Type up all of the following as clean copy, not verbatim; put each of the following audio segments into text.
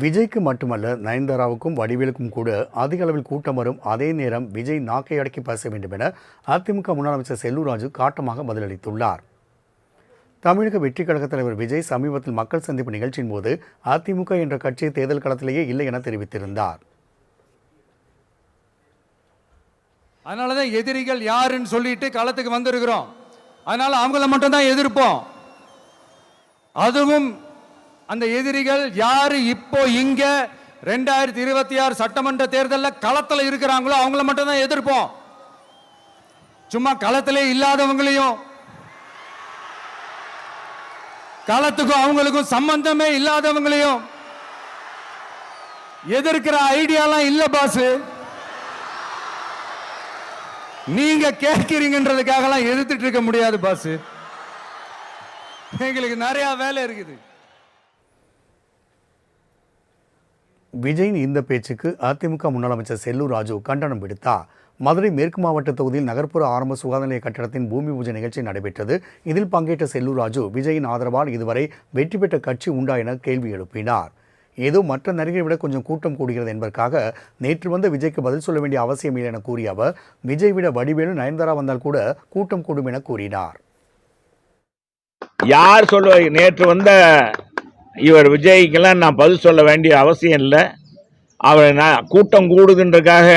விஜய்க்கு மட்டுமல்ல, நயன்தாராவுக்கும் வடிவேலுக்கும் கூட அதிக அளவில் கூட்டம் வரும். அதே நேரம் விஜய் நாக்கை அடக்கி பேச வேண்டும் என அதிமுக முன்னாள் அமைச்சர் செல்லூர் ராஜு காட்டமாக பதிலளித்துள்ளார். தமிழக வெற்றி கழக தலைவர் விஜய் சமீபத்தில் மக்கள் சந்திப்பு நிகழ்ச்சியின் போது அதிமுக என்ற கட்சி தேர்தல் களத்திலேயே இல்லை என தெரிவித்திருந்தார். அதனாலதான் எதிரிகள் யாருன்னு சொல்லிட்டு களத்துக்கு வந்திருக்கிறோம். அதனால அவங்கள மட்டும் தான் எதிர்ப்போம். அதுவும் அந்த எதிரிகள் யாரு இப்போ இங்க 2026 சட்டமன்ற தேர்தலில் களத்தில் இருக்கிறாங்களோ அவங்கள மட்டும் தான் எதிர்ப்போம். சும்மா களத்திலே இல்லாதவங்களையும், களத்துக்கும் அவங்களுக்கும் சம்பந்தமே இல்லாதவங்களையும் எதிர்க்கிற ஐடியாலாம் இல்ல பாஸ். நீங்க கேட்கிறீங்கன்றதுக்காகலாம் எதிர்த்துட்டு இருக்க முடியாது பாஸ். எங்களுக்கு நிறைய வேலை இருக்குது. விஜயின் இந்த பேச்சுக்கு அதிமுக முன்னாள் அமைச்சர் செல்லூர் ராஜு கண்டனம் விடுத்தார். மதுரை மேற்கு மாவட்ட தொகுதியில் நகர்ப்புற ஆரம்ப சுகாதார நிலைய கட்டடத்தின் பூமி பூஜை நிகழ்ச்சி நடைபெற்றது. இதில் பங்கேற்ற செல்லூர் ராஜு விஜயின் ஆதரவால் இதுவரை வெற்றி பெற்ற கட்சி உண்டா என கேள்வி எழுப்பினார். ஏதோ மற்ற நடிகரை விட கொஞ்சம் கூட்டம் கூடுகிறது என்பதற்காக நேற்று வந்த விஜய்க்கு பதில் சொல்ல வேண்டிய அவசியம் இல்லை என கூறிய அவர், விஜய் விட வடிவேலு நயன்தாரா வந்தால் கூட கூட்டம் கூடும் என கூறினார். யார் சொல்லுவ, நேற்று வந்த இவர் விஜய்க்கெல்லாம் நான் பதில் சொல்ல வேண்டிய அவசியம் இல்லை. அவர் கூட்டம் கூடுதுன்றக்காக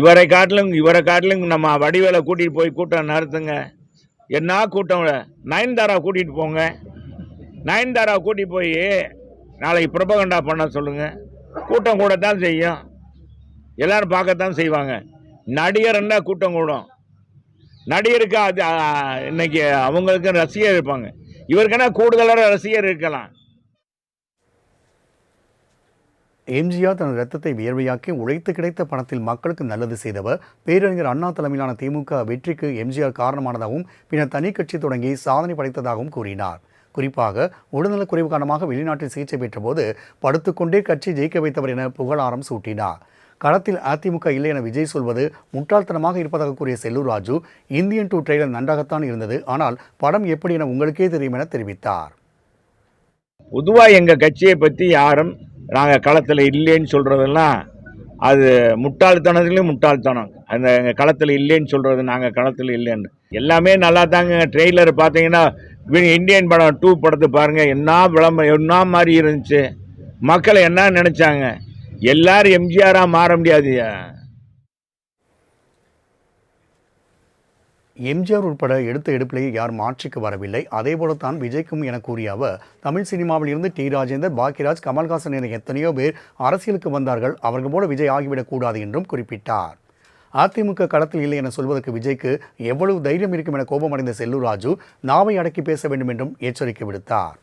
இவரை காட்டிலும் நம்ம வடிவேலை கூட்டிகிட்டு போய் கூட்டம் நடத்துங்க. என்ன கூட்டம்? நயன்தாரா கூட்டிகிட்டு போங்க. நயன்தாரா கூட்டிகிட்டு போய் நாளைக்கு புரபகண்டா பண்ண சொல்லுங்கள். கூட்டம் கூடத்தான் செய்யும், எல்லாரும் பார்க்கத்தான் செய்வாங்க. நடிகர்னா கூட்டம் கூடும். நடிகருக்கு அது இன்னைக்கு அவங்களுக்கு ரசிகர் இருப்பாங்க, இவருக்குன்னா கூடுதலான ரசிகர் இருக்கலாம். எம்ஜிஆர் தனது ரத்தத்தை வியர்வையாக்கி உழைத்து கிடைத்த பணத்தில் மக்களுக்கு நல்லது செய்தவர். பேரறிஞர் அண்ணா தலைமையிலான திமுக வெற்றிக்கு எம்ஜிஆர் காரணமானதாகவும் பின்னர் தனி கட்சி தொடங்கி சாதனை படைத்ததாகவும் கூறினார். குறிப்பாக உடல்நலக் குறைவு காரணமாக வெளிநாட்டில் சிகிச்சை பெற்ற போது படுத்துக்கொண்டே கட்சி ஜெயிக்க வைத்தவர் என புகழாரம் சூட்டினார். களத்தில் அதிமுக இல்லை என விஜய் சொல்வது முட்டாள்தனமாக இருப்பதாக கூறிய செல்லூர் ராஜு, இந்தியன் 2 ட்ரெய்லர் நன்றாகத்தான் இருந்தது, ஆனால் படம் எப்படி என உங்களுக்கே தெரியும் என தெரிவித்தார். பொதுவாக எங்கள் கட்சியை பற்றி யாரும் நாங்கள் களத்தில் இல்லைன்னு சொல்கிறதெல்லாம் அது முட்டாள்தனத்துலேயும் முட்டாள்தனம். அந்த எங்கள் களத்தில் இல்லைன்னு சொல்கிறது, நாங்கள் களத்தில் இல்லைன்னு எல்லாமே நல்லா தாங்க. ட்ரெய்லர் பார்த்தீங்கன்னா இந்தியன் படம் 2 படத்தை பாருங்கள், என்ன விளம்பரம் என்ன மாதிரி இருந்துச்சு. மக்கள் என்ன நினச்சாங்க? எல்லாரும் எம்ஜிஆராக மாற முடியாது. எம்ஜிஆர் உட்பட எடுத்த எடுப்பிலேயே யாரும் ஆட்சிக்கு வரவில்லை, அதேபோல தான் விஜய்க்கும் என கூறிய அவர், தமிழ் சினிமாவில் இருந்து டி ராஜேந்தர், பாக்கியராஜ், கமல்ஹாசன் என எத்தனையோ பேர் அரசியலுக்கு வந்தார்கள், அவர்கள் போல விஜய் ஆகிவிடக் கூடாது என்றும் குறிப்பிட்டார். அதிமுக களத்தில் இல்லை என சொல்வதற்கு விஜய்க்கு எவ்வளவு தைரியம் இருக்கும் என கோபமடைந்த செல்லூர் ராஜு நாவை அடக்கி பேச வேண்டும் என்றும் எச்சரிக்கை விடுத்தார்.